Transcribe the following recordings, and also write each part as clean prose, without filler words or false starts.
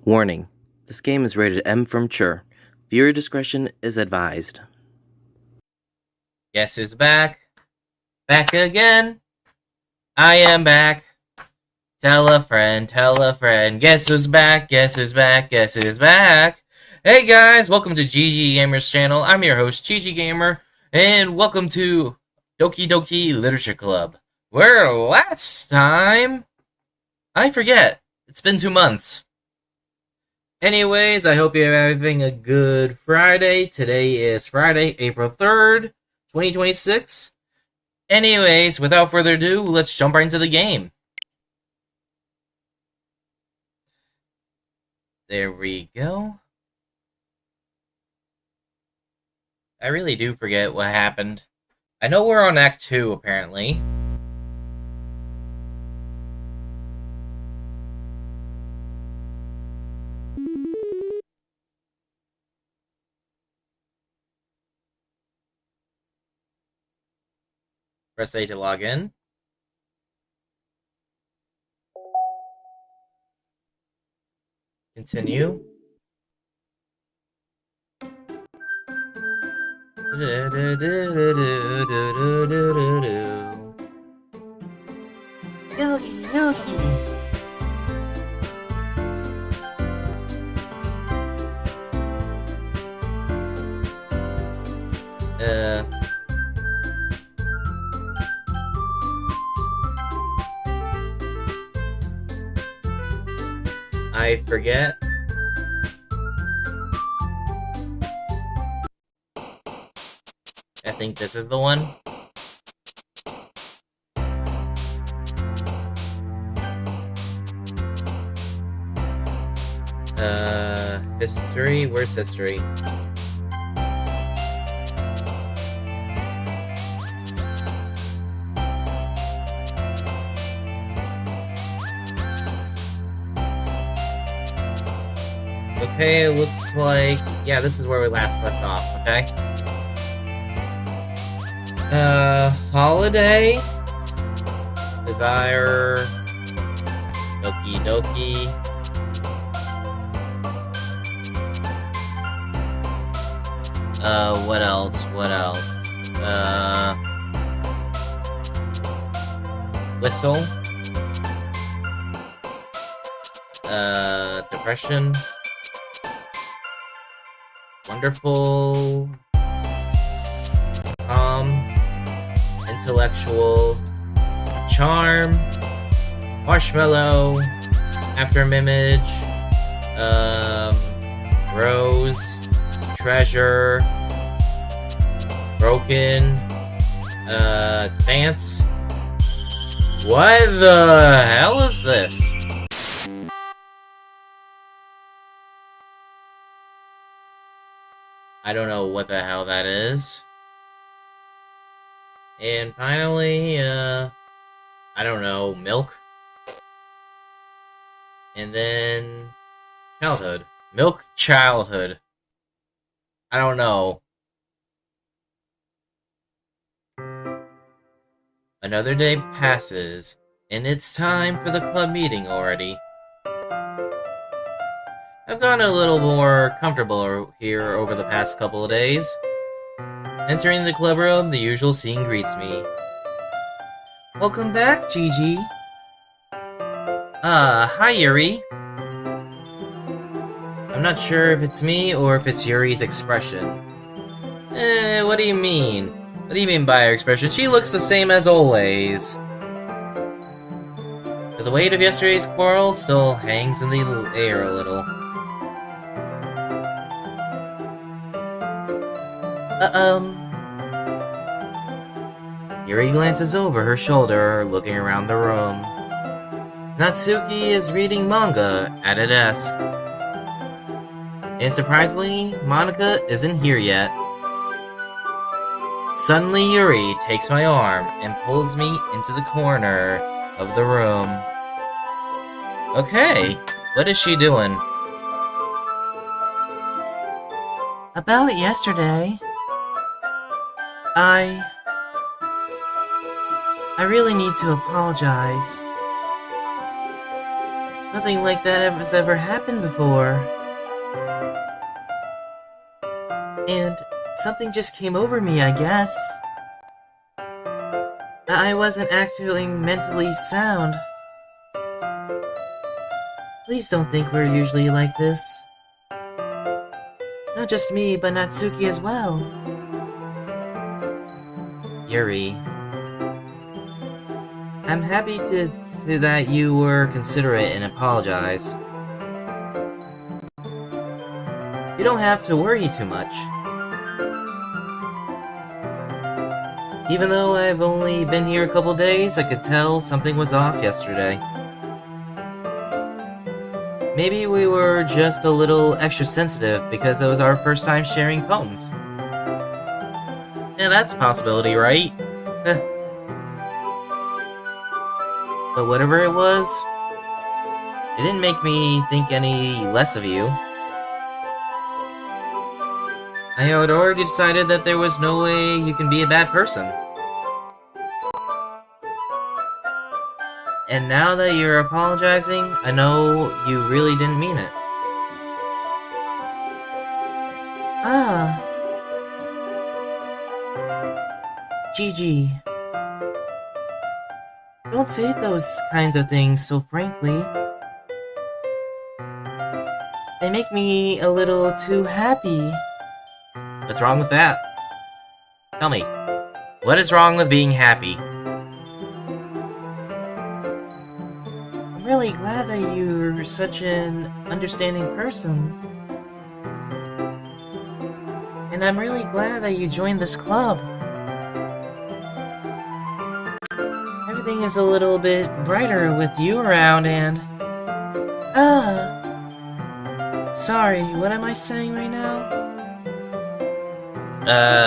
Warning: this game is rated M for mature. Viewer discretion is advised. Guess who's back? Back again. I am back. Tell a friend, tell a friend. Guess who's back? Guess who's back? Guess who's back? Hey guys, welcome to GG Gamer's channel. I'm your host, GG Gamer, and welcome to Doki Doki Literature Club. Where last time, I forget. It's been 2 months. Anyways, I hope you're having a good Friday. Today is Friday, April 3rd, 2026. Anyways, without further ado, let's jump right into the game. There we go. I really do forget what happened. I know we're on Act 2, apparently. Press A to log in. Continue. Yogi, Yogi. I forget. I think this is the one. History? Where's history? Okay, it looks like... yeah, this is where we last left off, okay? Holiday? Desire... Doki Doki... what else? What else? Whistle? Depression? Wonderful, intellectual, charm, marshmallow, afterimage, rose, treasure, broken, dance. What the hell is this? I don't know what the hell that is. And finally, I don't know, milk. And then, childhood. Milk childhood. I don't know. Another day passes, and it's time for the club meeting already. I've gotten a little more comfortable here over the past couple of days. Entering the club room, the usual scene greets me. Welcome back, Gigi. Hi, Yuri. I'm not sure if it's me or if it's Yuri's expression. What do you mean? What do you mean by her expression? She looks the same as always. But the weight of yesterday's quarrel still hangs in the air a little. Yuri glances over her shoulder, looking around the room. Natsuki is reading manga at a desk. And surprisingly, Monica isn't here yet. Suddenly, Yuri takes my arm and pulls me into the corner of the room. Okay, what is she doing? About yesterday, I really need to apologize. Nothing like that has ever happened before. And something just came over me, I guess. I wasn't actually mentally sound. Please don't think we're usually like this. Not just me, but Natsuki as well. Yuri. I'm happy that you were considerate and apologized. You don't have to worry too much. Even though I've only been here a couple days, I could tell something was off yesterday. Maybe we were just a little extra sensitive because it was our first time sharing poems. Yeah, that's a possibility, right? But whatever it was, it didn't make me think any less of you. I had already decided that there was no way you can be a bad person. And now that you're apologizing, I know you really didn't mean it. Ah. Gigi. Don't say those kinds of things so frankly. They make me a little too happy. What's wrong with that? Tell me, what is wrong with being happy? I'm really glad that you're such an understanding person. And I'm really glad that you joined this club. Everything is a little bit brighter with you around and... Sorry, what am I saying right now?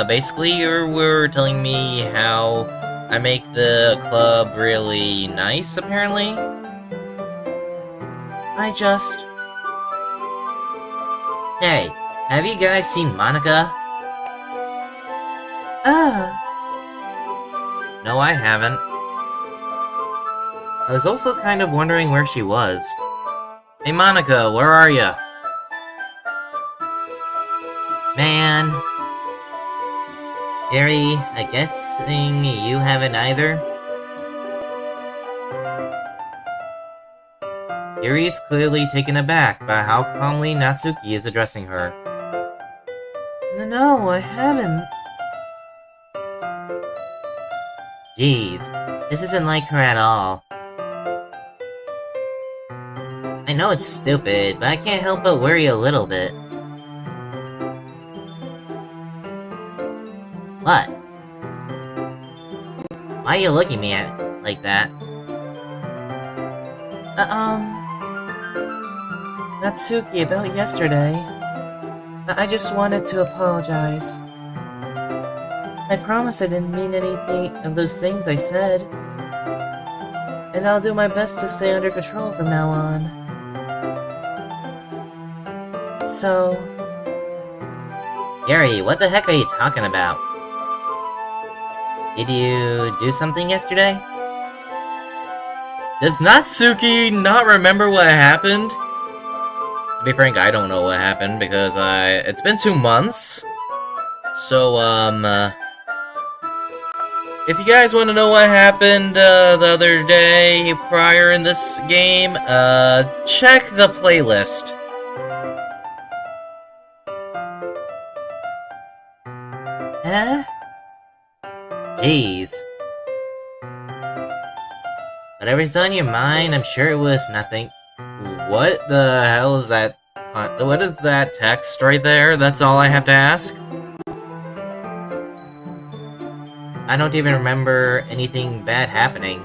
Basically you were telling me how I make the club really nice, apparently? Hey, have you guys seen Monica? No, I haven't. I was also kind of wondering where she was. Hey Monica, where are ya? Man. Yuri, I guessing you haven't either? Yuri's clearly taken aback by how calmly Natsuki is addressing her. No, I haven't. Jeez, this isn't like her at all. I know it's stupid, but I can't help but worry a little bit. What? Why are you looking at me like that? Natsuki, about yesterday. I just wanted to apologize. I promise I didn't mean anything of those things I said. And I'll do my best to stay under control from now on. So... Yuri, what the heck are you talking about? Did you do something yesterday? Does Natsuki not remember what happened? To be frank, I don't know what happened because it's been 2 months. So, if you guys want to know what happened the other day prior in this game, check the playlist. Huh? Jeez. Whatever's on your mind, I'm sure it was nothing. What the hell is that? What is that text right there? That's all I have to ask? I don't even remember anything bad happening.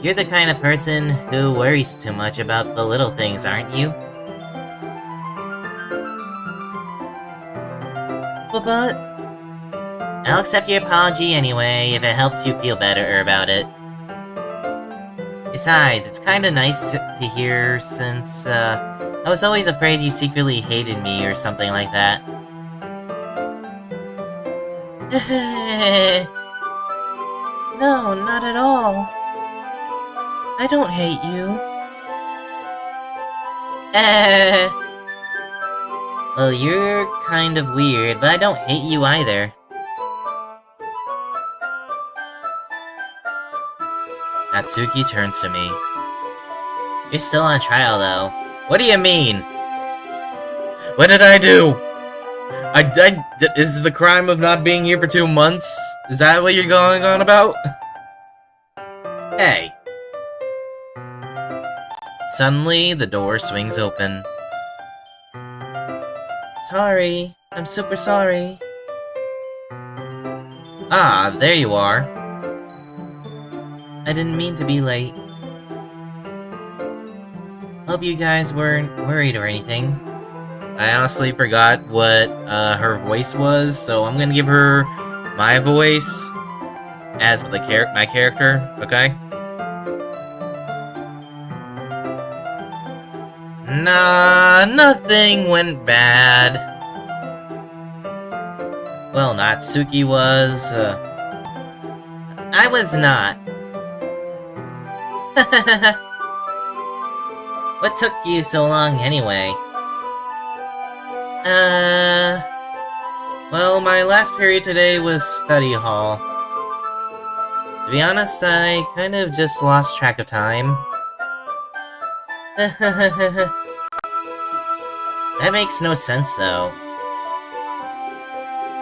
You're the kind of person who worries too much about the little things, aren't you? But... I'll accept your apology anyway, if it helps you feel better about it. Besides, it's kinda nice to hear since, I was always afraid you secretly hated me or something like that. No, not at all. I don't hate you. Eh. Well, you're kind of weird, but I don't hate you either. Natsuki turns to me. You're still on trial, though. What do you mean? What did I do? Is the crime of not being here for 2 months? Is that what you're going on about? Hey. Suddenly, the door swings open. Sorry. I'm super sorry. Ah, there you are. I didn't mean to be late. Hope you guys weren't worried or anything. I honestly forgot what her voice was, so I'm gonna give her my voice as my character, okay? Nah, nothing went bad. Well, Natsuki was, I was not. What took you so long, anyway? Well, my last period today was study hall. To be honest, I kind of just lost track of time. That makes no sense, though.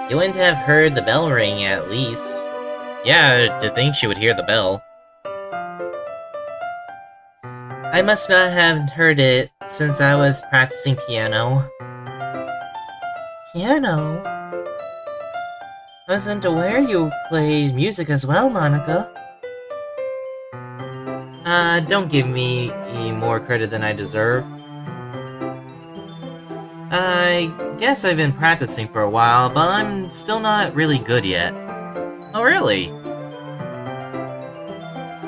You wouldn't have heard the bell ring, at least. Yeah, to think she would hear the bell. I must not have heard it, since I was practicing piano. Piano? I wasn't aware you played music as well, Monica. Don't give me more credit than I deserve. I guess I've been practicing for a while, but I'm still not really good yet. Oh, really?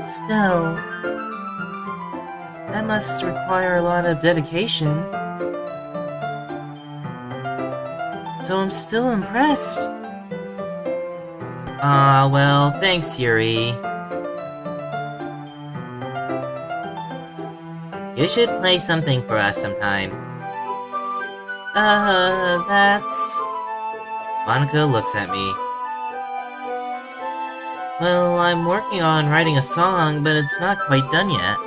Still, that must require a lot of dedication. So I'm still impressed. Well, thanks, Yuri. You should play something for us sometime. That's... Monica looks at me. Well, I'm working on writing a song, but it's not quite done yet.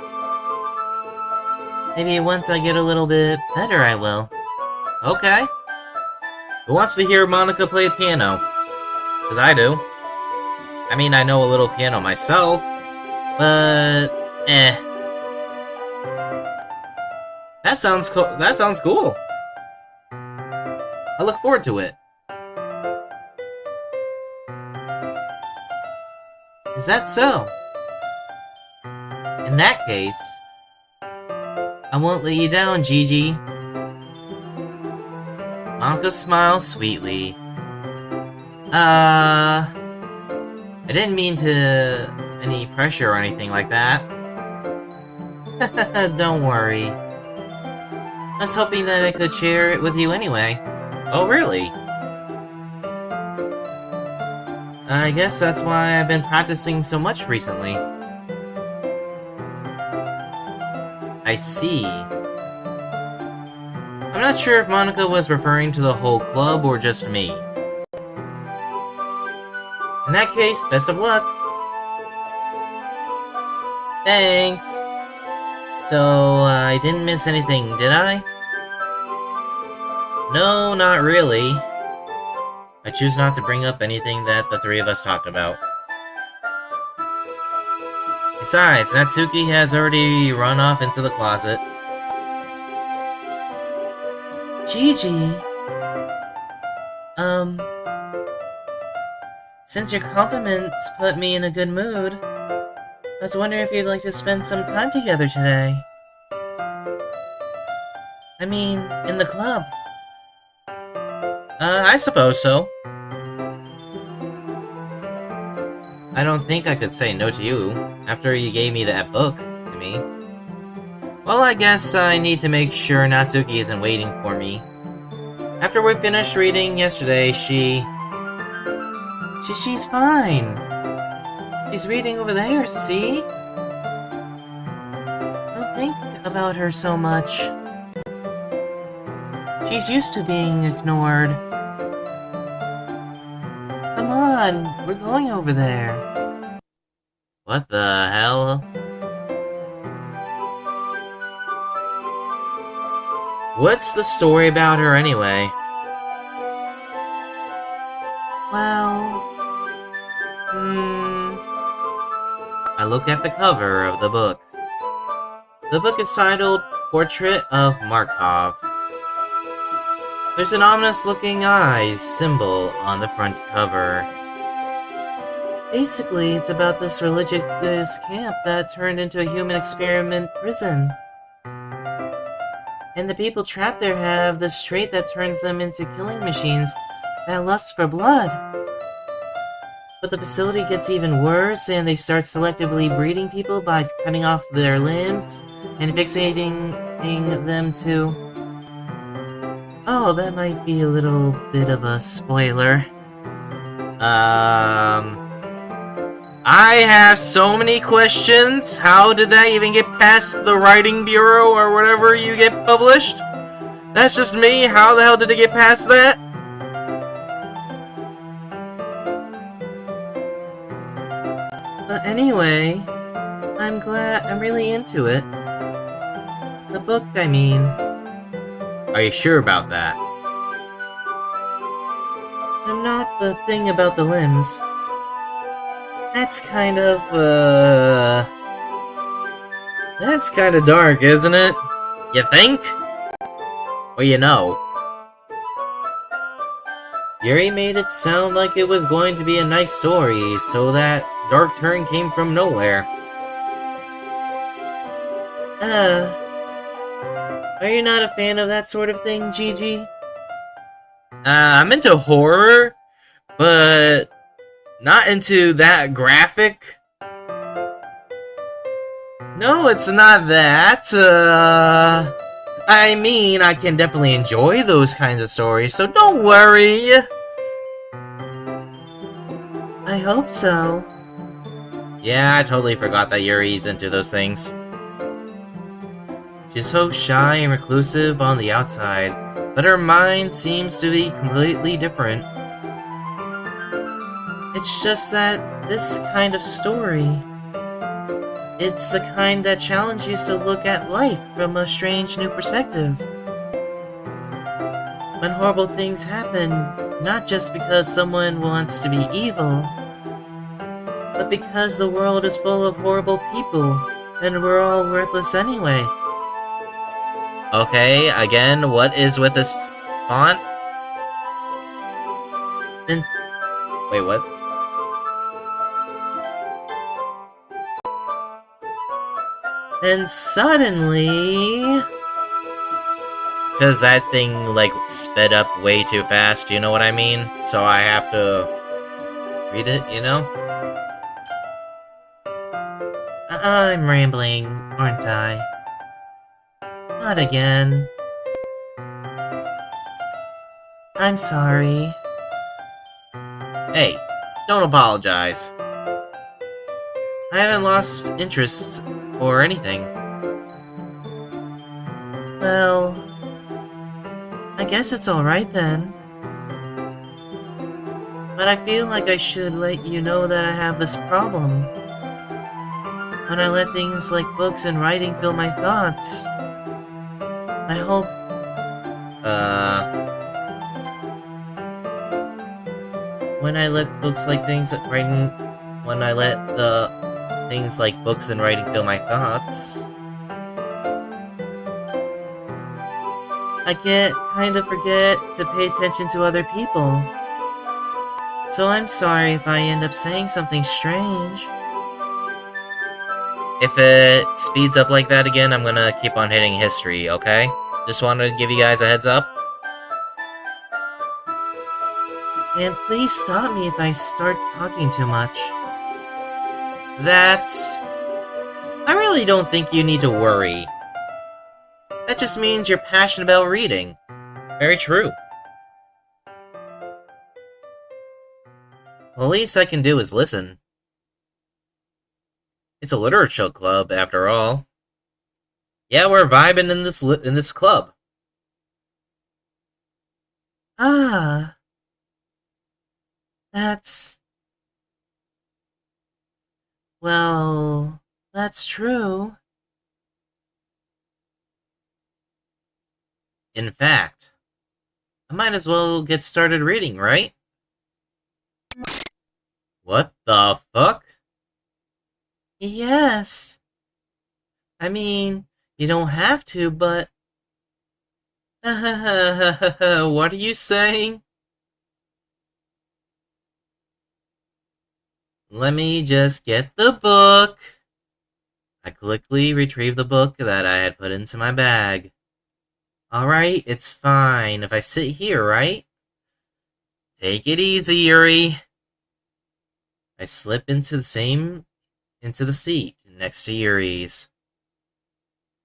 Maybe once I get a little bit better, I will. Okay. Who wants to hear Monica play piano? Because I do. I mean, I know a little piano myself, but... That sounds cool. I look forward to it. Is that so? In that case, I won't let you down, Gigi. Monica smiles sweetly. I didn't mean to any pressure or anything like that. Don't worry. I was hoping that I could share it with you anyway. Oh, really? I guess that's why I've been practicing so much recently. I see. I'm not sure if Monica was referring to the whole club or just me. In that case, best of luck. Thanks. So, I didn't miss anything, did I? No, not really. I choose not to bring up anything that the three of us talked about. Besides, Natsuki has already run off into the closet. Gigi! Since your compliments put me in a good mood, I was wondering if you'd like to spend some time together today. I mean, in the club. I suppose so. I don't think I could say no to you, after you gave me that book to me. Well, I guess I need to make sure Natsuki isn't waiting for me. After we finished reading yesterday, she's fine. She's reading over there, see? about her so much. She's used to being ignored. Come on, we're going over there. What the hell? What's the story about her anyway? Well... I look at the cover of the book. The book is titled Portrait of Markov. There's an ominous-looking eye symbol on the front cover. Basically, it's about this religious camp that turned into a human experiment prison. And the people trapped there have this trait that turns them into killing machines that lust for blood. But the facility gets even worse, and they start selectively breeding people by cutting off their limbs and fixating them to... Oh, that might be a little bit of a spoiler. I have so many questions. How did that even get past the writing bureau or whatever you get published? That's just me. How the hell did it get past that? But anyway, I'm really into it. The book, I mean. Are you sure about that? And not the thing about the limbs. That's kind of dark, isn't it? You think? Or you know? Yuri made it sound like it was going to be a nice story, so that dark turn came from nowhere. Are you not a fan of that sort of thing, Gigi? I'm into horror, but not into that graphic. No, it's not that. I mean, I can definitely enjoy those kinds of stories, so don't worry. I hope so. Yeah, I totally forgot that Yuri's into those things. She's so shy and reclusive on the outside, but her mind seems to be completely different. It's just that this kind of story, it's the kind that challenges you to look at life from a strange new perspective. When horrible things happen, not just because someone wants to be evil, but because the world is full of horrible people, and we're all worthless anyway. Okay, again, what is with this font? Then... Wait, what? And suddenly... Because that thing, like, sped up way too fast, you know what I mean? So I have to read it, you know? I'm rambling, aren't I? Not again. I'm sorry. Hey, don't apologize. I haven't lost interest or anything. Well, I guess it's alright then. But I feel like I should let you know that I have this problem. When I let things like books and writing fill my thoughts, I hope... When I let books like things that writing... When I let the things like books and writing fill my thoughts, I kind of forget to pay attention to other people. So I'm sorry if I end up saying something strange. If it speeds up like that again, I'm gonna keep on hitting history, okay? Just wanted to give you guys a heads up. And please stop me if I start talking too much. I really don't think you need to worry. That just means you're passionate about reading. Very true. The least I can do is listen. It's a literature club, after all. Yeah, we're vibing in this club. Ah, that's well, that's true. In fact, I might as well get started reading, right? What the fuck? Yes. I mean, you don't have to, but what are you saying? Let me just get the book. I quickly retrieved the book that I had put into my bag. Alright, it's fine if I sit here, right? Take it easy, Yuri. I slip into the seat next to Yuri's.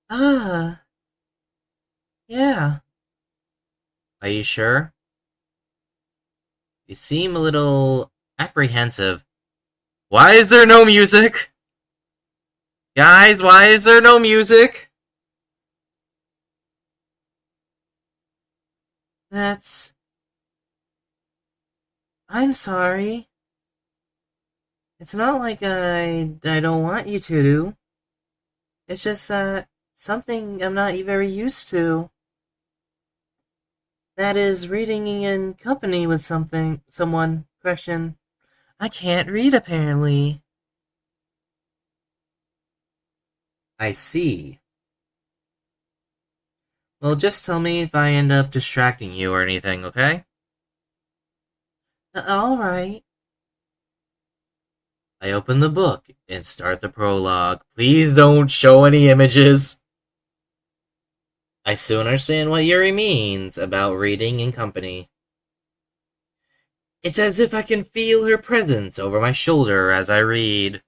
Ah, yeah. Are you sure? You seem a little apprehensive. Why is there no music? Guys, why is there no music? That's. I'm sorry. It's not like I don't want you to do. It's just something I'm not very used to. That is reading in company with someone. Question. I can't read apparently. I see. Well, just tell me if I end up distracting you or anything, okay? Alright. I open the book and start the prologue. Please don't show any images. I soon understand what Yuri means about reading in company. It's as if I can feel her presence over my shoulder as I read.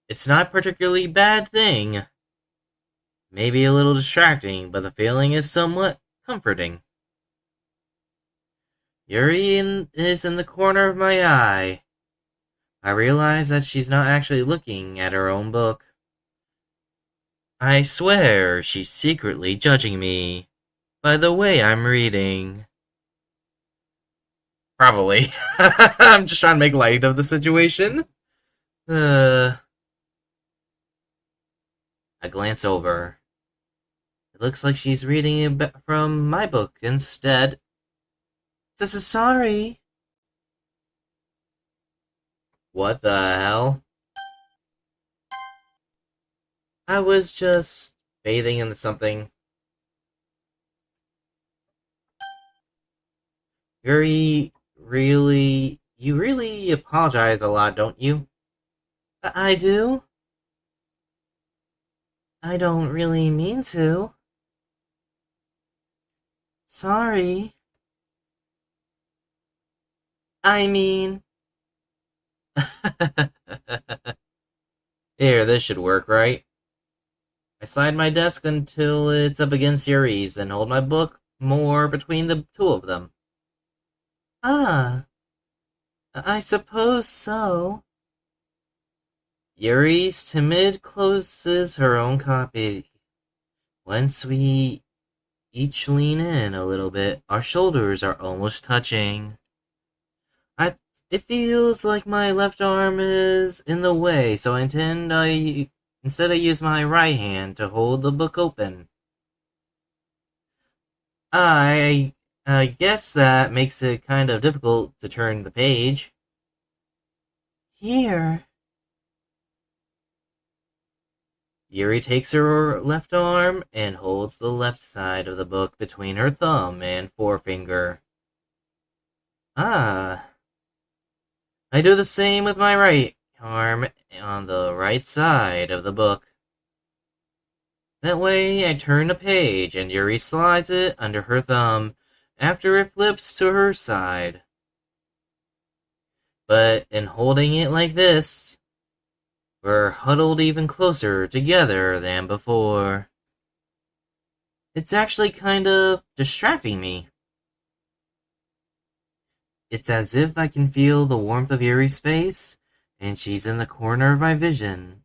It's not a particularly bad thing. Maybe a little distracting, but the feeling is somewhat comforting. Is in the corner of my eye. I realize that she's not actually looking at her own book. I swear she's secretly judging me by the way I'm reading. Probably. I'm just trying to make light of the situation. I glance over. It looks like she's reading from my book instead. This is sorry. What the hell? I was just bathing in something. You really apologize a lot, don't you? I do? I don't really mean to. Sorry. I mean. Here, this should work, right? I slide my desk until it's up against Yuri's, then hold my book more between the two of them. Ah, I suppose so. Yuri's timid closes her own copy. Once we each lean in a little bit, our shoulders are almost touching. I it feels like my left arm is in the way, so instead I use my right hand to hold the book open. I guess that makes it kind of difficult to turn the page. Here. Yuri takes her left arm and holds the left side of the book between her thumb and forefinger. Ah. I do the same with my right arm on the right side of the book. That way, I turn a page and Yuri slides it under her thumb after it flips to her side. But in holding it like this, we're huddled even closer together than before. It's actually kind of distracting me. It's as if I can feel the warmth of Yuri's face, and she's in the corner of my vision.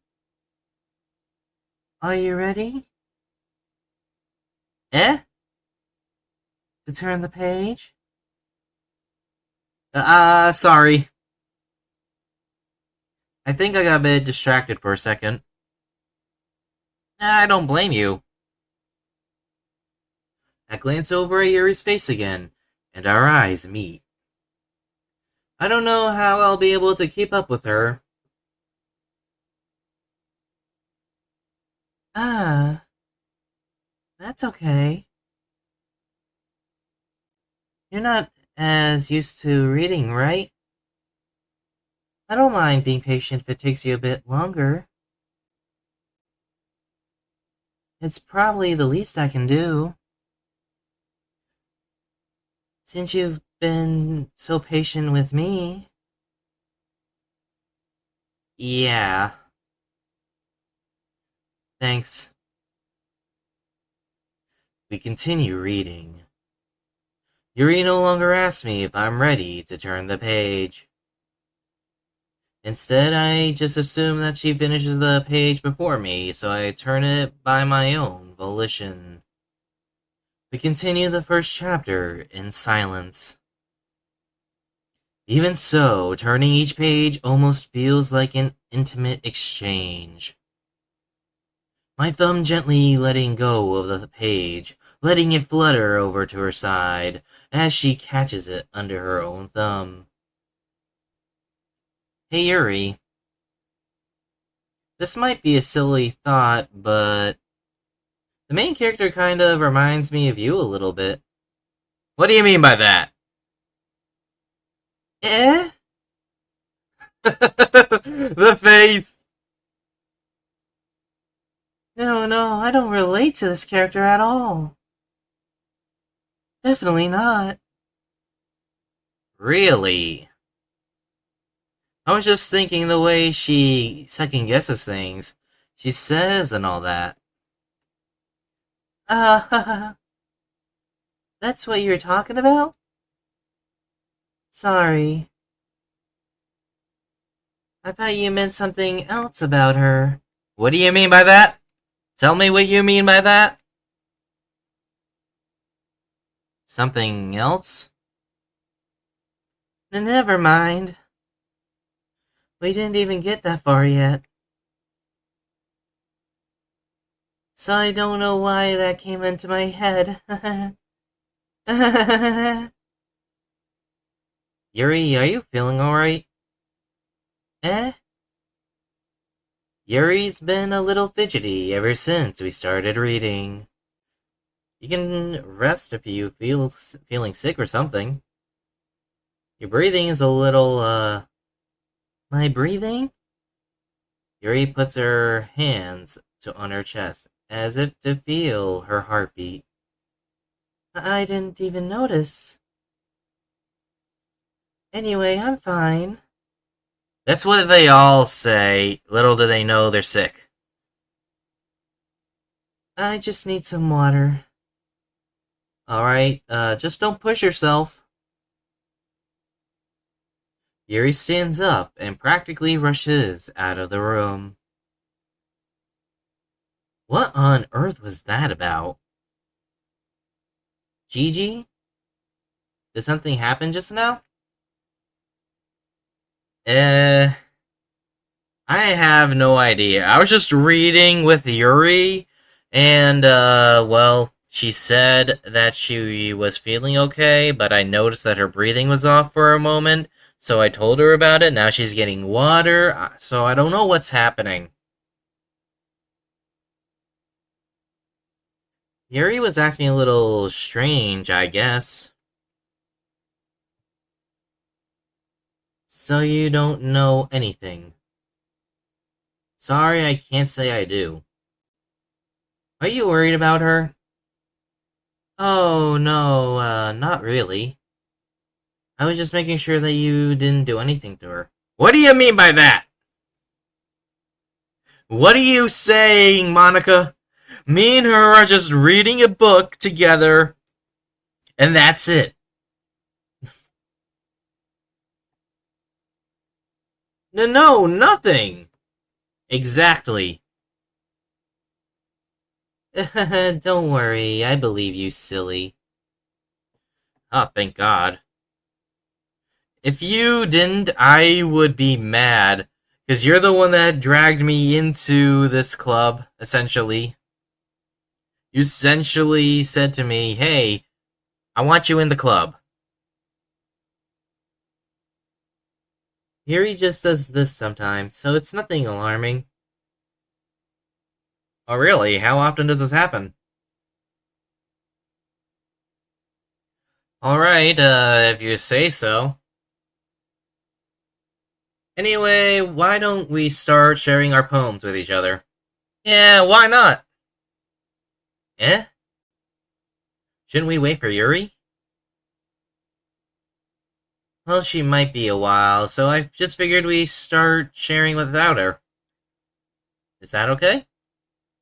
Are you ready? Eh? To turn the page? Sorry. I think I got a bit distracted for a second. I don't blame you. I glance over at Yuri's face again, and our eyes meet. I don't know how I'll be able to keep up with her. Ah, that's okay. You're not as used to reading, right? I don't mind being patient if it takes you a bit longer. It's probably the least I can do. Since you've been so patient with me. Yeah, thanks. We continue reading. Yuri no longer asks me if I'm ready to turn the page. Instead, I just assume that she finishes the page before me, so I turn it by my own volition. We continue the first chapter in silence. Even so, turning each page almost feels like an intimate exchange. My thumb gently letting go of the page, letting it flutter over to her side as she catches it under her own thumb. Hey Yuri, this might be a silly thought, but the main character kind of reminds me of you a little bit. What do you mean by that? Eh? The face! No, I don't relate to this character at all. Definitely not. Really? I was just thinking the way she second guesses things. She says and all that. Uh, that's what you're talking about? Sorry. I thought you meant something else about her. What do you mean by that? Tell me what you mean by that. Something else? Never mind. We didn't even get that far yet. So I don't know why that came into my head. Yuri, are you feeling alright? Eh? Yuri's been a little fidgety ever since we started reading. You can rest if you feeling sick or something. Your breathing is a little, My breathing? Yuri puts her hands on her chest, as if to feel her heartbeat. I didn't even notice. Anyway, I'm fine. That's what they all say. Little do they know they're sick. I just need some water. Alright, just don't push yourself. Yuri stands up and practically rushes out of the room. What on earth was that about? Gigi? Did something happen just now? I have no idea. I was just reading with Yuri, and, well, she said that she was feeling okay, but I noticed that her breathing was off for a moment, so I told her about it. Now she's getting water, so I don't know what's happening. Yuri was acting a little strange, I guess. So you don't know anything. Sorry, I can't say I do. Are you worried about her? Oh, no, not really. I was just making sure that you didn't do anything to her. What do you mean by that? What are you saying, Monica? Me and her are just reading a book together, and that's it. No, nothing. Exactly. Don't worry, I believe you, silly. Oh, thank God. If you didn't, I would be mad. Because you're the one that dragged me into this club, essentially. You essentially said to me, hey, I want you in the club. Yuri just does this sometimes, so it's nothing alarming. Oh, really? How often does this happen? Alright, if you say so. Anyway, why don't we start sharing our poems with each other? Yeah, why not? Eh? Shouldn't we wait for Yuri? Well, she might be a while, so I just figured we start sharing without her. Is that okay?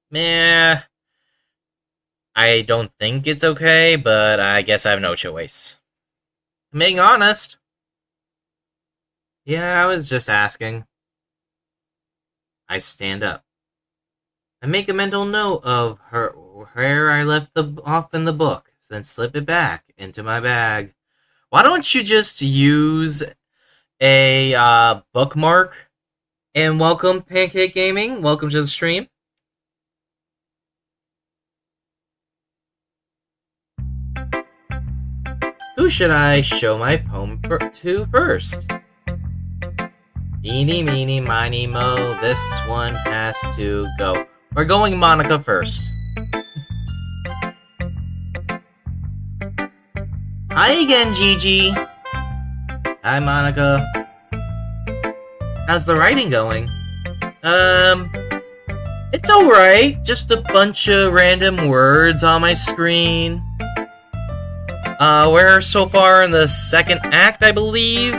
Meh. I don't think it's okay, but I guess I have no choice. I'm being honest. Yeah, I was just asking. I stand up. I make a mental note of her where I left off in the book, then slip it back into my bag. Why don't you just use a bookmark? And welcome, Pancake Gaming. Welcome to the stream. Who should I show my poem to first? Eeny, meeny, miny, mo. This one has to go. We're going Monica first. Hi again, Gigi. Hi, Monica. How's the writing going? It's alright. Just a bunch of random words on my screen. We're so far in the second act, I believe.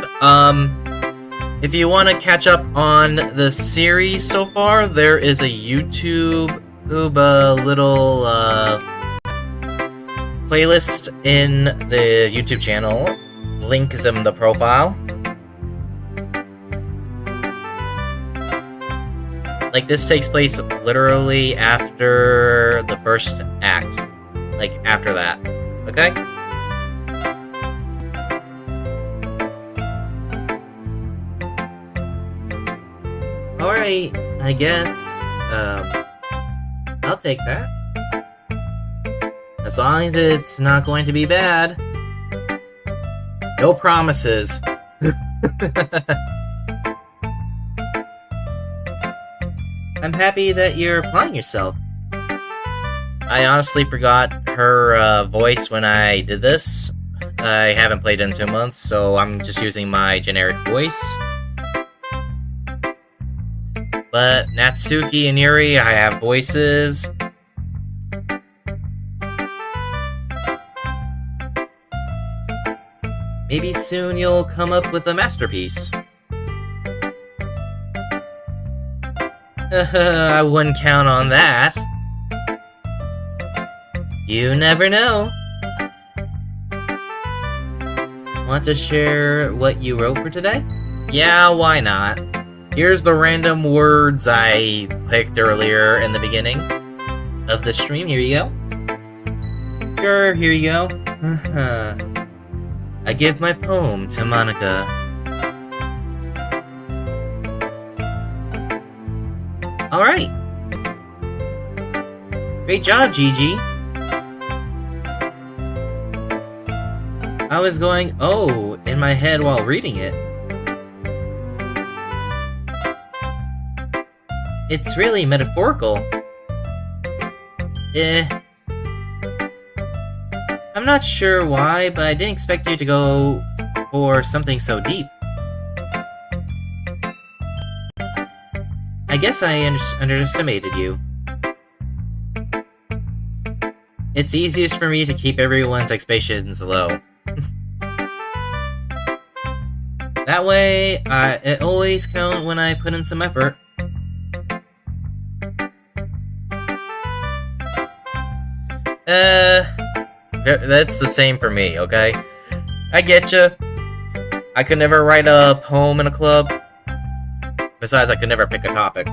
If you want to catch up on the series so far, there is a YouTube little playlist in the YouTube channel. Link is in the profile. Like, this takes place literally after the first act. Like, after that. Okay? Alright, I guess, I'll take that. As long as it's not going to be bad. No promises. I'm happy that you're applying yourself. I honestly forgot her voice when I did this. I haven't played in 2 months, so I'm just using my generic voice. But Natsuki and Yuri, I have voices. Maybe soon you'll come up with a masterpiece. I wouldn't count on that. You never know. Want to share what you wrote for today? Yeah, why not? Here's the random words I picked earlier in the beginning of the stream. Here you go. Sure, here you go. I give my poem to Monica. Alright. Great job, Gigi. I was going, oh, in my head while reading it. It's really metaphorical. I'm not sure why, but I didn't expect you to go for something so deep. I guess I underestimated you. It's easiest for me to keep everyone's expectations low. That way, it always counts when I put in some effort. That's the same for me, okay? I getcha. I could never write a poem in a club. Besides, I could never pick a topic.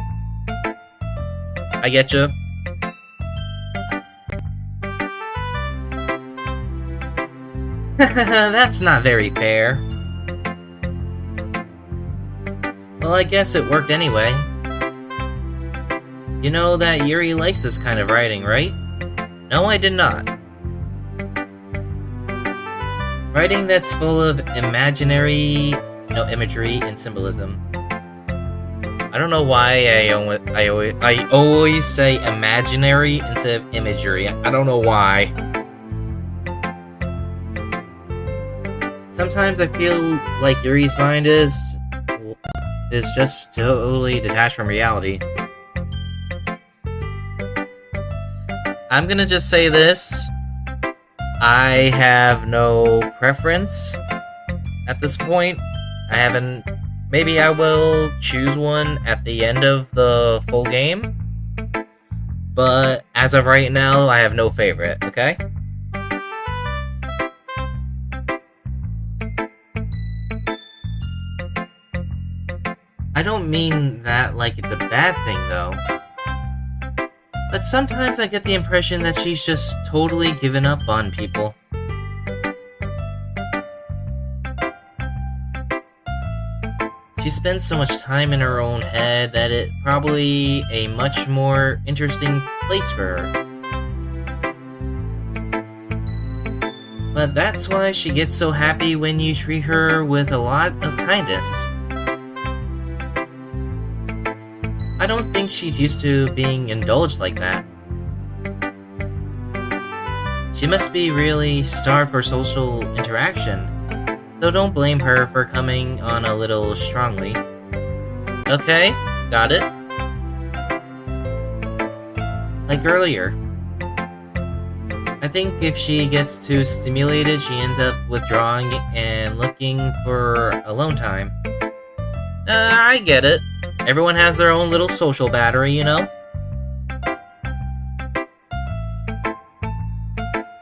I getcha. That's not very fair. Well, I guess it worked anyway. You know that Yuri likes this kind of writing, right? No, I did not. Writing that's full of imaginary, imagery and symbolism. I don't know why I always say imaginary instead of imagery. I don't know why. Sometimes I feel like Yuri's mind is just totally detached from reality. I'm gonna just say this. I have no preference at this point. I haven't... Maybe I will choose one at the end of the full game. But as of right now, I have no favorite, okay? I don't mean that like it's a bad thing, though. But sometimes I get the impression that she's just totally given up on people. She spends so much time in her own head that it's probably a much more interesting place for her. But that's why she gets so happy when you treat her with a lot of kindness. I don't think she's used to being indulged like that. She must be really starved for social interaction, so don't blame her for coming on a little strongly. Okay, got it. Like earlier. I think if she gets too stimulated, she ends up withdrawing and looking for alone time. I get it. Everyone has their own little social battery, you know?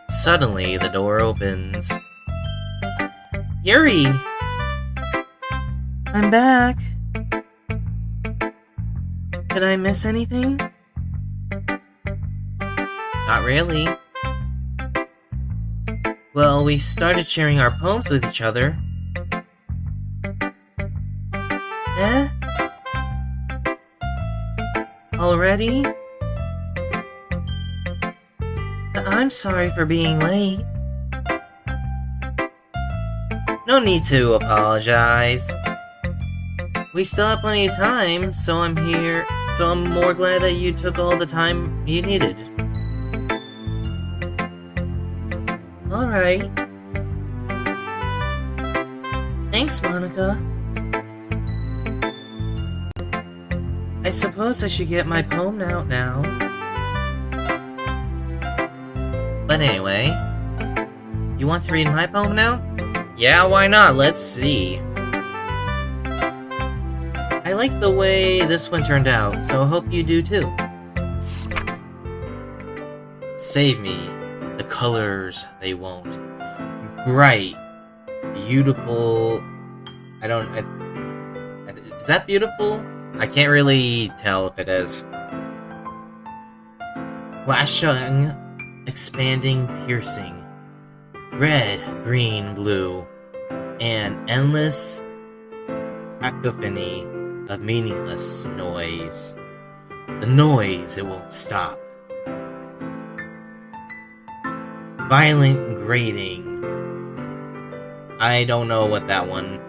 Suddenly, the door opens. Yuri! I'm back. Did I miss anything? Not really. Well, we started sharing our poems with each other. Eh? Already? I'm sorry for being late. No need to apologize. We still have plenty of time, so I'm here. So I'm more glad that you took all the time you needed. Alright. Thanks, Monica. I suppose I should get my poem out now. But anyway, you want to read my poem now? Yeah, why not? Let's see. I like the way this one turned out, so I hope you do too. Save me. The colors, they won't. Bright. Beautiful. Is that beautiful? I can't really tell if it is. Flashing, expanding, piercing. Red, green, blue. An endless cacophony of meaningless noise. The noise, it won't stop. Violent grating. I don't know what that one.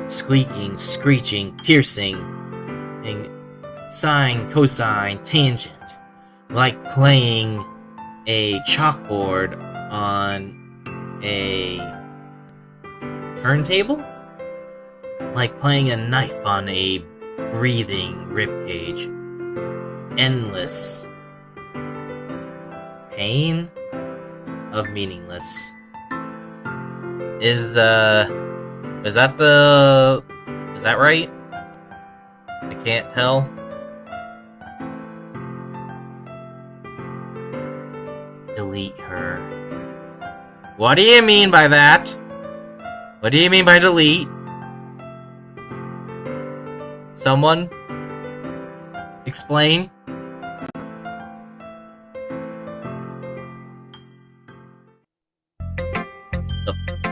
Squeaking, screeching, piercing, and sine, cosine, tangent. Like playing a chalkboard on a turntable? Like playing a knife on a breathing ribcage. Endless pain of meaningless. Is that right? I can't tell. Delete her. What do you mean by that? What do you mean by delete? Someone? Explain?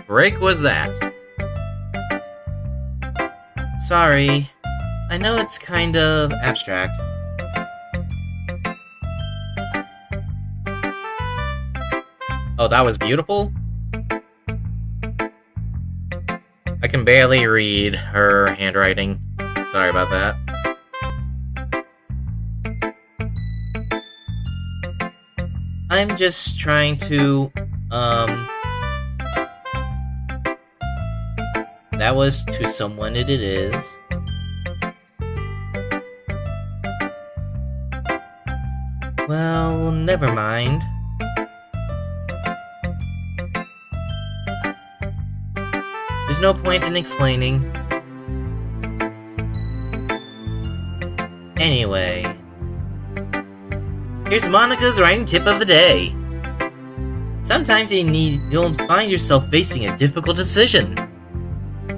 break was that? Sorry, I know it's kind of abstract. Oh, that was beautiful? I can barely read her handwriting. Sorry about that. I'm just trying to, that was to someone it is. Well, never mind. There's no point in explaining. Anyway, here's Monica's writing tip of the day. Sometimes you'll find yourself facing a difficult decision.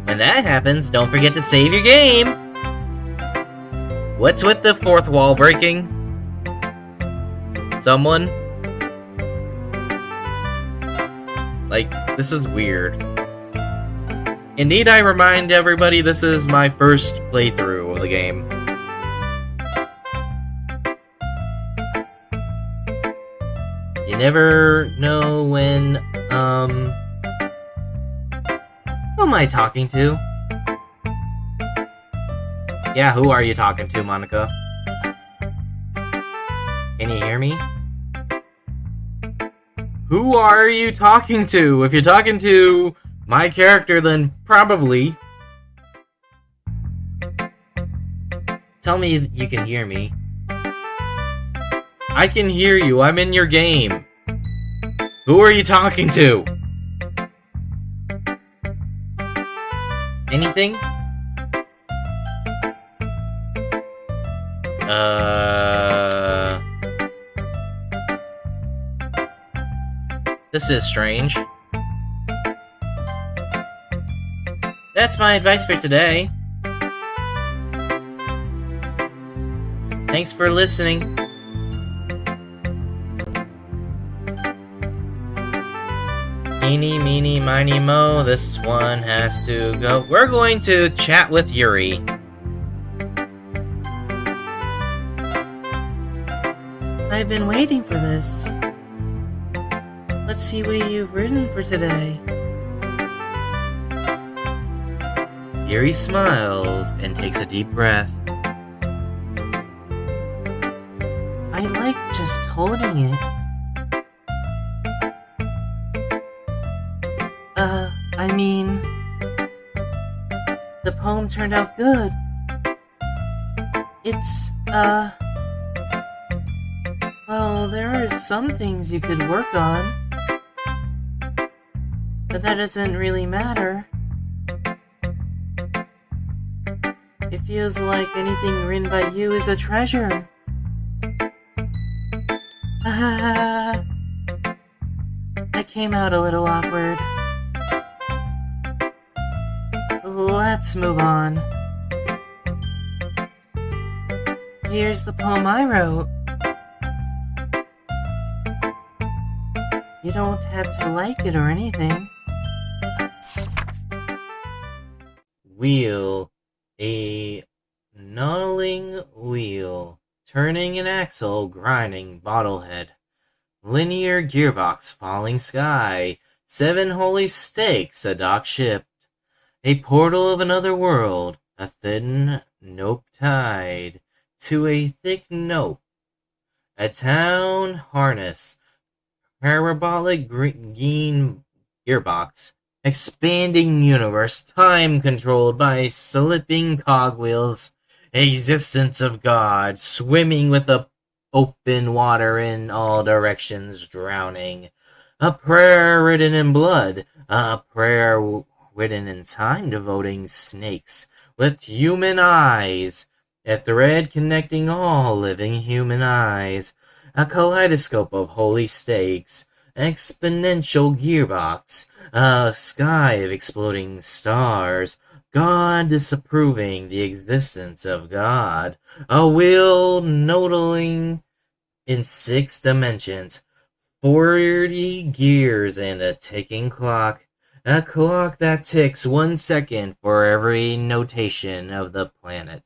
When that happens, don't forget to save your game. What's with the fourth wall breaking? Someone? Like, this is weird. And need I remind everybody this is my first playthrough of the game. You never know when, who am I talking to? Yeah, who are you talking to, Monica? Can you hear me? Who are you talking to? If you're talking to my character, then probably. Tell me you can hear me. I can hear you. I'm in your game. Who are you talking to? Anything? This is strange. That's my advice for today. Thanks for listening. Eeny, meeny, miny, mo, this one has to go. We're going to chat with Yuri. I've been waiting for this. Let's see what you've written for today. Yuri smiles and takes a deep breath. I like just holding it. I mean, the poem turned out good. It's, well, there are some things you could work on. But that doesn't really matter. It feels like anything written by you is a treasure. That came out a little awkward. Let's move on. Here's the poem I wrote. You don't have to like it or anything. Wheel. A nodding wheel. Turning an axle, grinding bottlehead. Linear gearbox, falling sky. 7 holy stakes, a dock ship. A portal of another world. A thin nope tied to a thick nope. A town harness. Parabolic green gearbox. Expanding universe, time controlled by slipping cogwheels. Existence of God, swimming with the open water in all directions, drowning. A prayer written in blood, a prayer written in time, devoting snakes with human eyes. A thread connecting all living human eyes. A kaleidoscope of holy stakes. Exponential gearbox. A sky of exploding stars. God disapproving the existence of God. A wheel noodling in 6 dimensions. 40 gears and a ticking clock. A clock that ticks 1 second for every notation of the planet.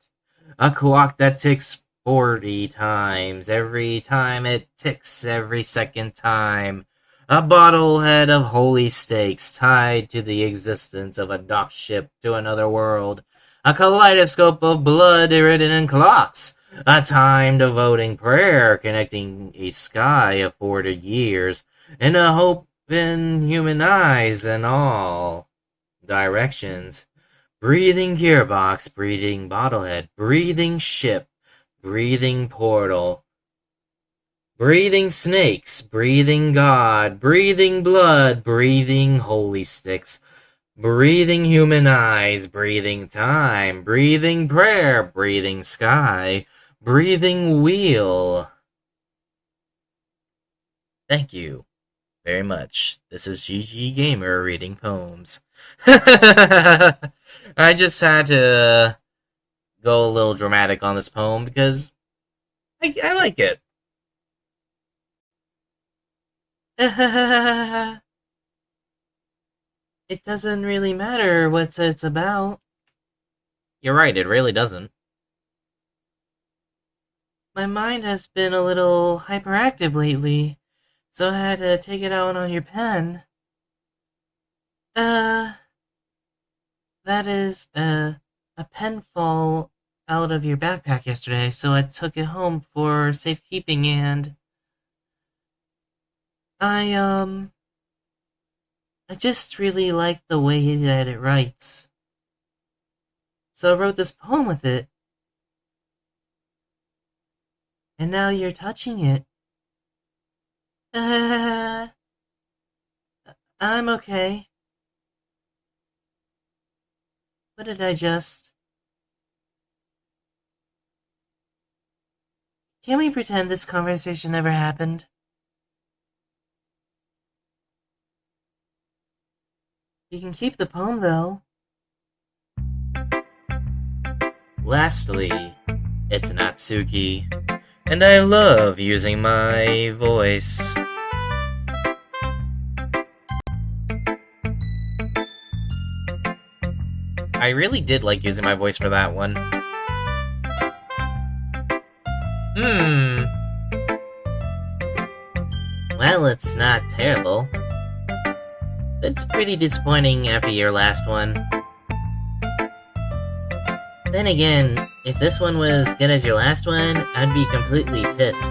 A clock that ticks 40 times every time it ticks every second time. A bottlehead of holy stakes tied to the existence of a dock ship to another world. A kaleidoscope of blood written in clocks. A time devoting prayer connecting a sky of 40 years. And a hope in human eyes in all directions. Breathing gearbox, breathing bottlehead, breathing ship, breathing portal, breathing snakes, breathing god, breathing blood, breathing holy sticks, breathing human eyes, breathing time, breathing prayer, breathing sky, breathing wheel. Thank you very much. This is GG Gamer reading poems. I just had to go a little dramatic on this poem because I like it. It doesn't really matter what it's about. You're right, it really doesn't. My mind has been a little hyperactive lately, so I had to take it out on your pen. That is, a pen fall out of your backpack yesterday, so I took it home for safekeeping, and I just really like the way that it writes. So I wrote this poem with it. And now you're touching it. I'm okay. What did I just... Can we pretend this conversation never happened? You can keep the poem, though. Lastly, it's Natsuki, and I love using my voice. I really did like using my voice for that one. Well, it's not terrible. It's pretty disappointing after your last one. Then again, if this one was good as your last one, I'd be completely pissed.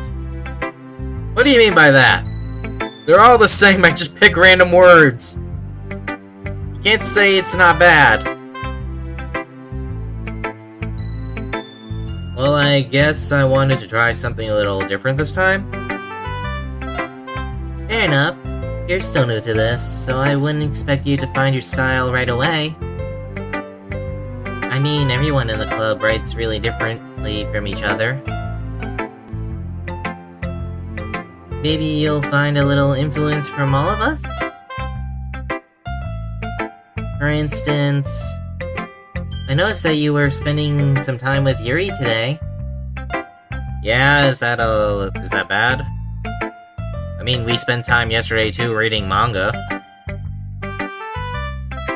What do you mean by that? They're all the same, I just pick random words. You can't say it's not bad. Well, I guess I wanted to try something a little different this time. Fair enough. You're still new to this, so I wouldn't expect you to find your style right away. I mean, everyone in the club writes really differently from each other. Maybe you'll find a little influence from all of us? For instance, I noticed that you were spending some time with Yuri today. Yeah, is that bad? I mean, we spent time yesterday too reading manga.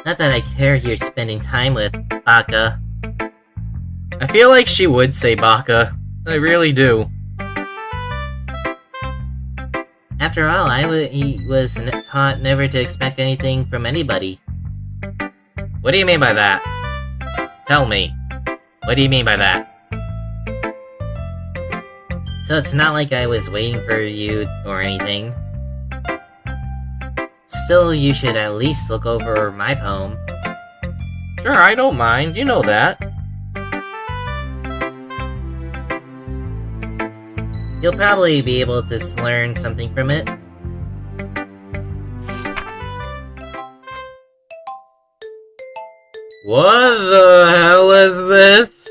Not that I care who you're spending time with, Baka. I feel like she would say Baka. I really do. After all, he was taught never to expect anything from anybody. What do you mean by that? Tell me. What do you mean by that? So it's not like I was waiting for you or anything. Still, you should at least look over my poem. Sure, I don't mind. You know that. You'll probably be able to learn something from it. What the hell is this?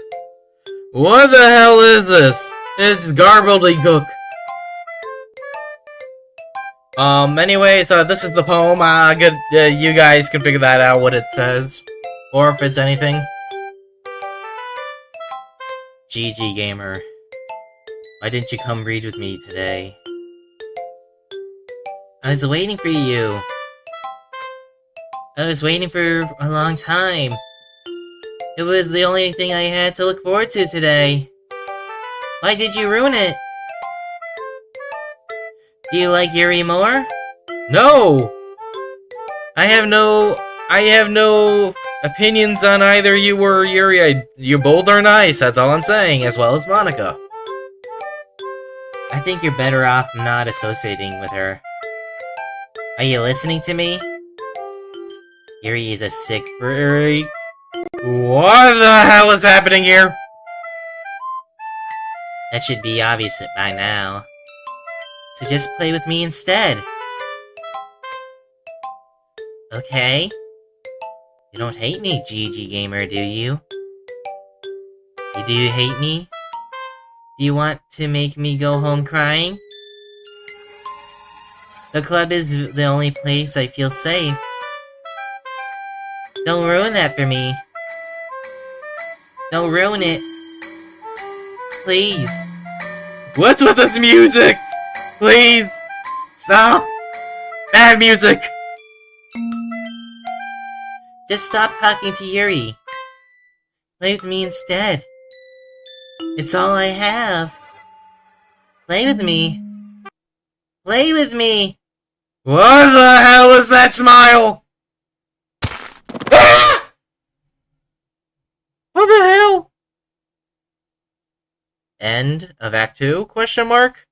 What the hell is this? It's gobbledygook. Anyways, this is the poem. You guys can figure that out, what it says. Or if it's anything. GG Gamer. Why didn't you come read with me today? I was waiting for you. I was waiting for a long time. It was the only thing I had to look forward to today. Why did you ruin it? Do you like Yuri more? No! I have no opinions on either you or Yuri. You both are nice, that's all I'm saying, as well as Monica. I think you're better off not associating with her. Are you listening to me? Yuri is a sick freak. What the hell is happening here? That should be obvious by now. So just play with me instead. Okay? You don't hate me, GG Gamer, do you? Do you hate me? Do you want to make me go home crying? The club is the only place I feel safe. Don't ruin that for me. Don't ruin it. Please. What's with this music? Please! Stop! Bad music! Just stop talking to Yuri. Play with me instead. It's all I have. Play with me. Play with me! What the hell is that smile? Ah! What the hell? End of Act 2? Question mark?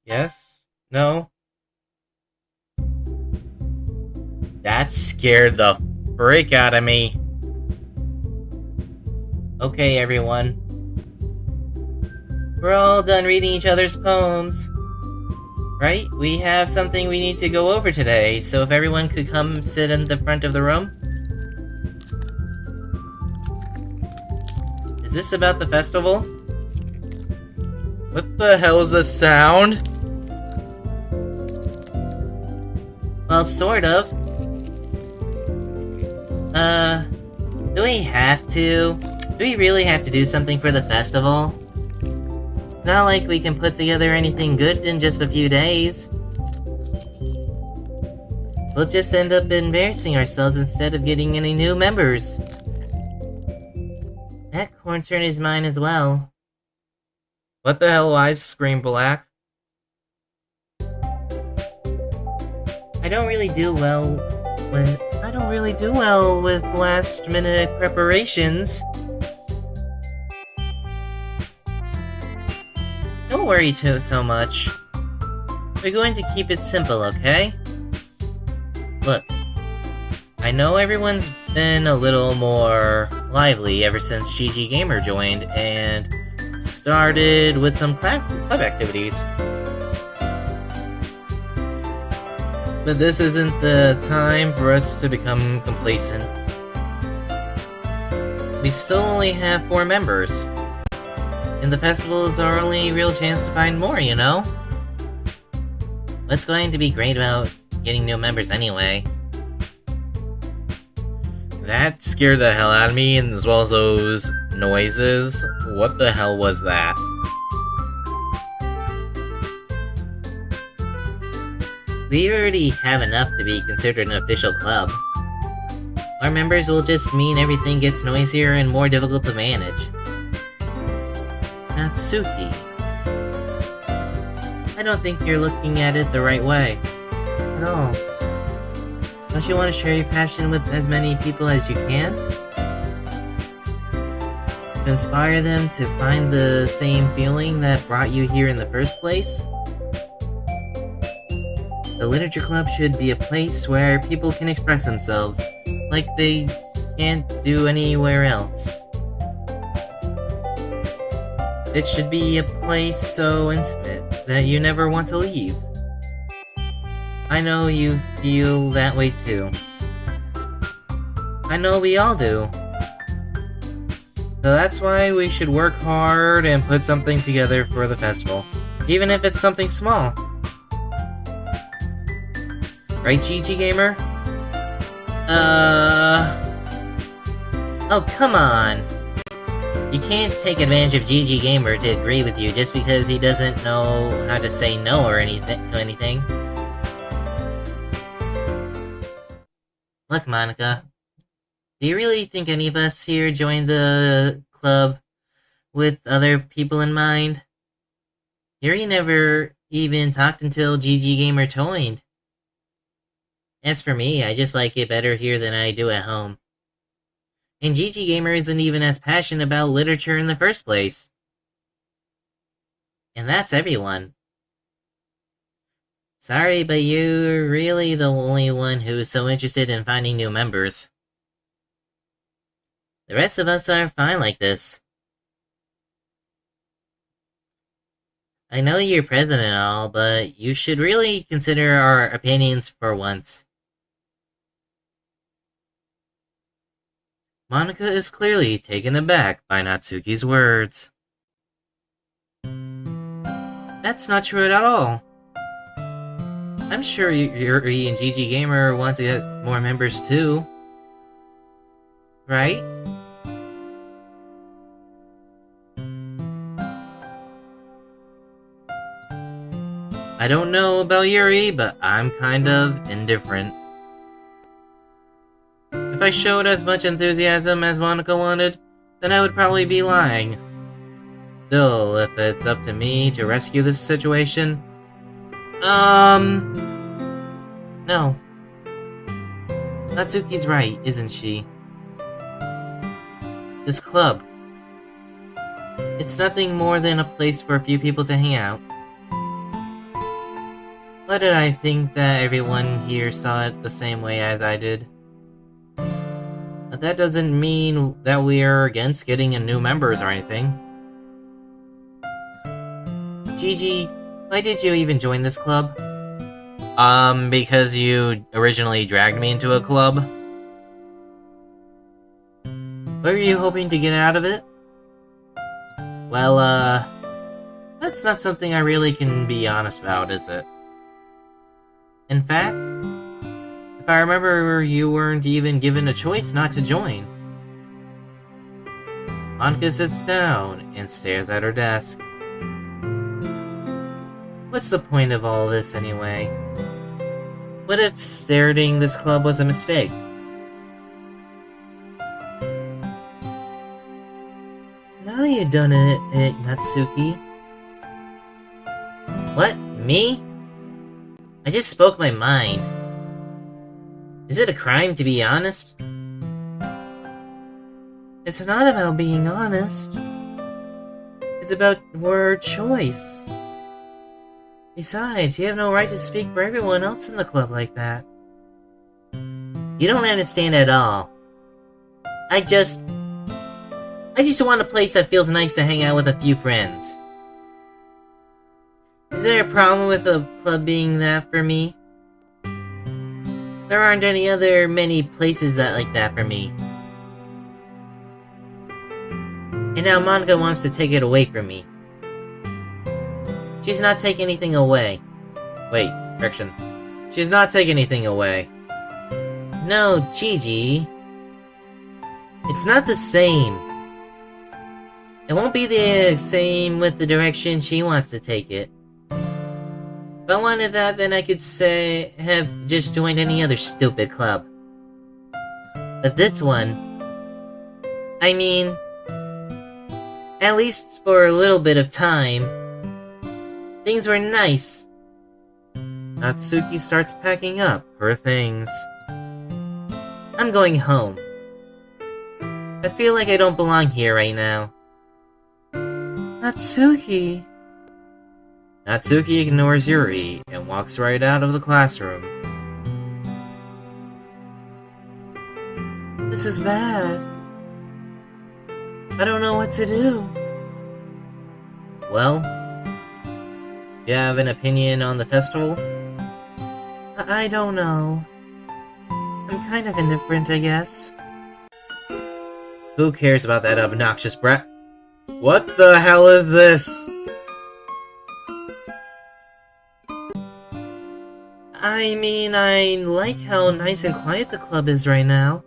Yes? No? That scared the freak out of me. Okay, everyone. We're all done reading each other's poems. Right? We have something we need to go over today, so if everyone could come sit in the front of the room. Is this about the festival? What the hell is this sound? Well, sort of. Do we have to? Do we really have to do something for the festival? Not like we can put together anything good in just a few days. We'll just end up embarrassing ourselves instead of getting any new members. That corn turn is mine as well. What the hell? Eyes scream black? I don't really do well with last minute preparations. Don't worry so much. We're going to keep it simple, okay? Look, I know everyone's been a little more lively ever since GG Gamer joined and started with some club activities. But this isn't the time for us to become complacent. We still only have 4 members. And the festival is our only real chance to find more, you know? What's going to be great about getting new members anyway? That scared the hell out of me, and as well as those noises. What the hell was that? We already have enough to be considered an official club. Our members will just mean everything gets noisier and more difficult to manage. Natsuki. I don't think you're looking at it the right way. At all. Don't you want to share your passion with as many people as you can? To inspire them to find the same feeling that brought you here in the first place? The Literature Club should be a place where people can express themselves, like they can't do anywhere else. It should be a place so intimate that you never want to leave. I know you feel that way too. I know we all do. So that's why we should work hard and put something together for the festival, even if it's something small. Right, GG Gamer? Oh, come on. You can't take advantage of GG Gamer to agree with you just because he doesn't know how to say no or anything. Look, Monica, do you really think any of us here joined the club with other people in mind? Yuri never even talked until GG Gamer joined. As for me, I just like it better here than I do at home. And GG Gamer isn't even as passionate about literature in the first place. And that's everyone. Sorry, but you're really the only one who's so interested in finding new members. The rest of us are fine like this. I know you're president and all, but you should really consider our opinions for once. Monica is clearly taken aback by Natsuki's words. That's not true at all. I'm sure Yuri and GG Gamer want to get more members too. Right? I don't know about Yuri, but I'm kind of indifferent. If I showed as much enthusiasm as Monica wanted, then I would probably be lying. Still, if it's up to me to rescue this situation... No. Natsuki's right, isn't she? This club. It's nothing more than a place for a few people to hang out. Why did I think that everyone here saw it the same way as I did? But that doesn't mean that we are against getting in new members or anything. Gigi, why did you even join this club? Because you originally dragged me into a club. What were you hoping to get out of it? Well, that's not something I really can be honest about, is it? In fact, if I remember, you weren't even given a choice not to join. Monica sits down and stares at her desk. What's the point of all this anyway? What if starting this club was a mistake? Now you've done it, Natsuki. What? Me? I just spoke my mind. Is it a crime to be honest? It's not about being honest. It's about word choice. Besides, you have no right to speak for everyone else in the club like that. You don't understand at all. I just want a place that feels nice to hang out with a few friends. Is there a problem with the club being that for me? There aren't any other many places that like that for me. And now Monica wants to take it away from me. She's not taking anything away. Wait, correction. She's not taking anything away. No, Gigi. It's not the same. It won't be the same with the direction she wants to take it. If I wanted that, then I could have just joined any other stupid club. But this one... I mean... At least for a little bit of time... Things were nice. Natsuki starts packing up her things. I'm going home. I feel like I don't belong here right now. Natsuki... Natsuki ignores Yuri and walks right out of the classroom. This is bad. I don't know what to do. Well, do you have an opinion on the festival? I don't know. I'm kind of indifferent, I guess. Who cares about that obnoxious brat? What the hell is this? I mean, I like how nice and quiet the club is right now.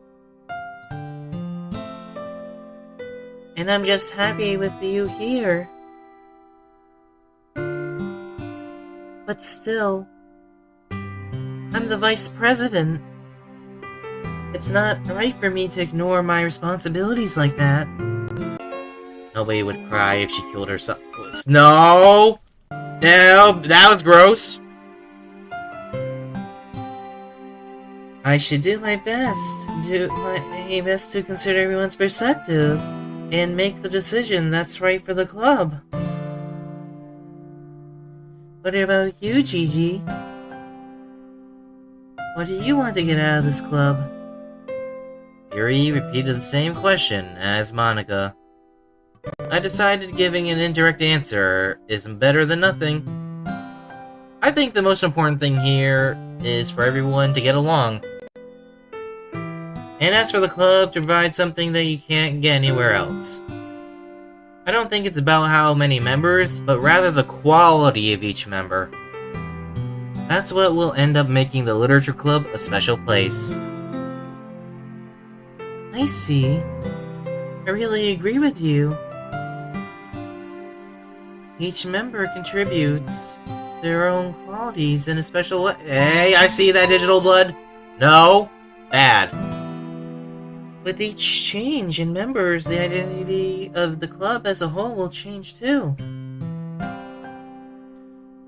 And I'm just happy with you here. But still, I'm the vice president. It's not right for me to ignore my responsibilities like that. Nobody would cry if she killed herself. No! No, that was gross. I should do my best. Do my best to consider everyone's perspective and make the decision that's right for the club. What about you, Gigi? What do you want to get out of this club? Yuri repeated the same question as Monica. I decided giving an indirect answer isn't better than nothing. I think the most important thing here is for everyone to get along. And as for the club, to provide something that you can't get anywhere else. I don't think it's about how many members, but rather the quality of each member. That's what will end up making the Literature Club a special place. I see. I really agree with you. Each member contributes their own qualities in a special way. Hey, I see that, Digital Blood. No. Bad. With each change in members, the identity of the club as a whole will change too.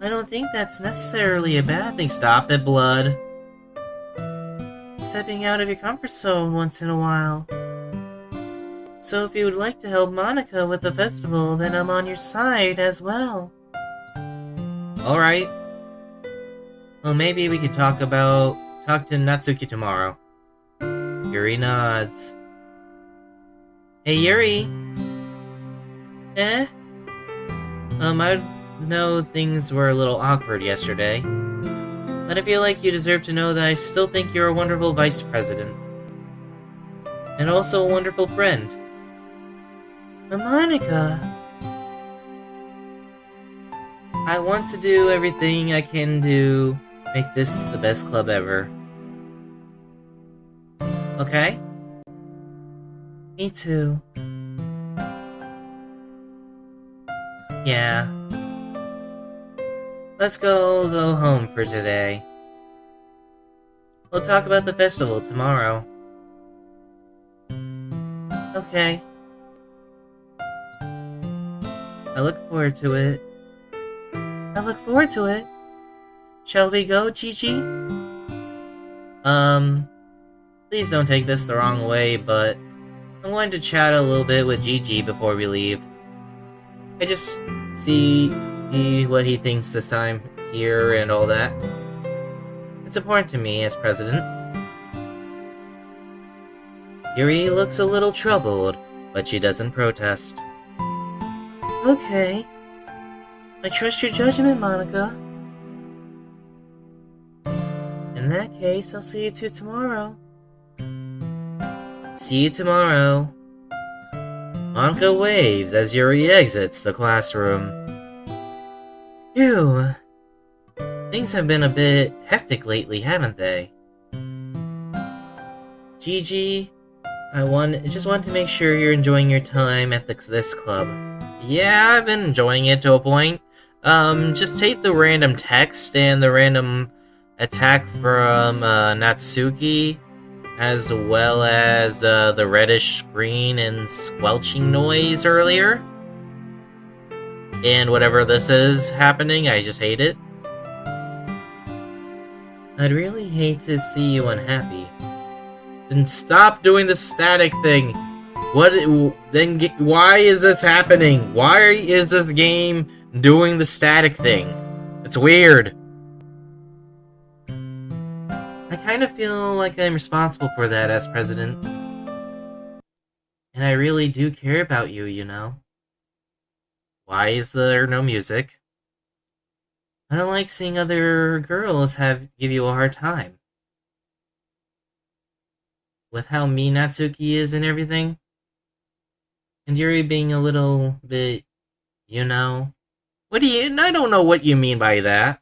I don't think that's necessarily a bad thing. Stop it, Blood. Stepping out of your comfort zone once in a while. So if you would like to help Monica with the festival, then I'm on your side as well. Alright. Well, maybe we could talk to Natsuki tomorrow. Yuri nods. Hey, Yuri! Eh? I know things were a little awkward yesterday, but I feel like you deserve to know that I still think you're a wonderful vice president. And also a wonderful friend. But Monica... I want to do everything I can to make this the best club ever. Okay? Me too. Yeah. Let's go home for today. We'll talk about the festival tomorrow. Okay. I look forward to it. I look forward to it. Shall we go, Gigi? Please don't take this the wrong way, but I'm going to chat a little bit with Gigi before we leave. I just see what he thinks this time here and all that. It's important to me as president. Yuri looks a little troubled, but she doesn't protest. Okay. I trust your judgment, Monica. In that case, I'll see you two tomorrow. See you tomorrow. Monica waves as Yuri exits the classroom. Phew. Things have been a bit hectic lately, haven't they? Gigi, I just want to make sure you're enjoying your time at this club. Yeah, I've been enjoying it to a point. Just take the random text and the random attack from Natsuki, as well as the reddish screen and squelching noise earlier. And whatever this is happening, I just hate it. I'd really hate to see you unhappy. Then stop doing the static thing. Why is this happening? Why is this game doing the static thing? It's weird. I kind of feel like I'm responsible for that as president. And I really do care about you, you know. Why is there no music? I don't like seeing other girls give you a hard time. With how mean Natsuki is and everything. And Yuri being a little bit, you know. I don't know what you mean by that.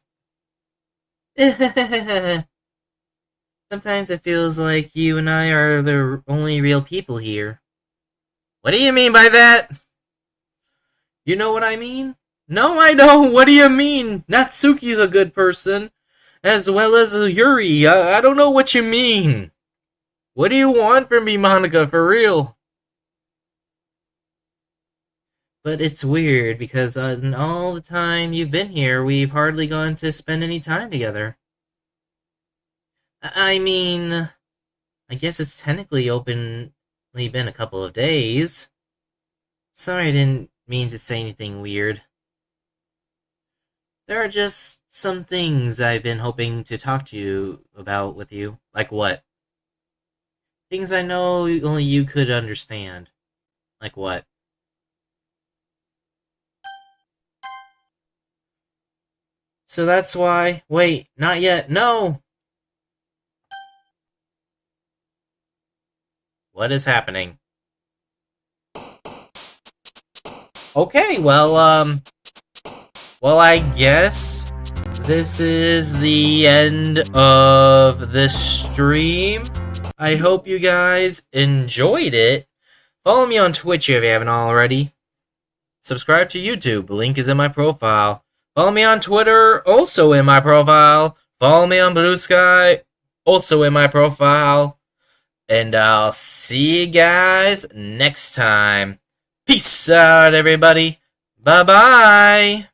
Sometimes it feels like you and I are the only real people here. What do you mean by that? You know what I mean? No, I don't. What do you mean? Natsuki's a good person, as well as Yuri. I don't know what you mean. What do you want from me, Monica, for real? But it's weird, because in all the time you've been here, we've hardly gone to spend any time together. I mean, I guess it's technically openly been a couple of days. Sorry, I didn't mean to say anything weird. There are just some things I've been hoping to talk to you about with you. Like what? Things I know only you could understand. Like what? So that's why. Wait, not yet. No! What is happening? Okay, well, I guess this is the end of this stream. I hope you guys enjoyed it. Follow me on Twitch if you haven't already. Subscribe to YouTube, link is in my profile. Follow me on Twitter, also in my profile. Follow me on Blue Sky, also in my profile. And I'll see you guys next time. Peace out, everybody. Bye-bye.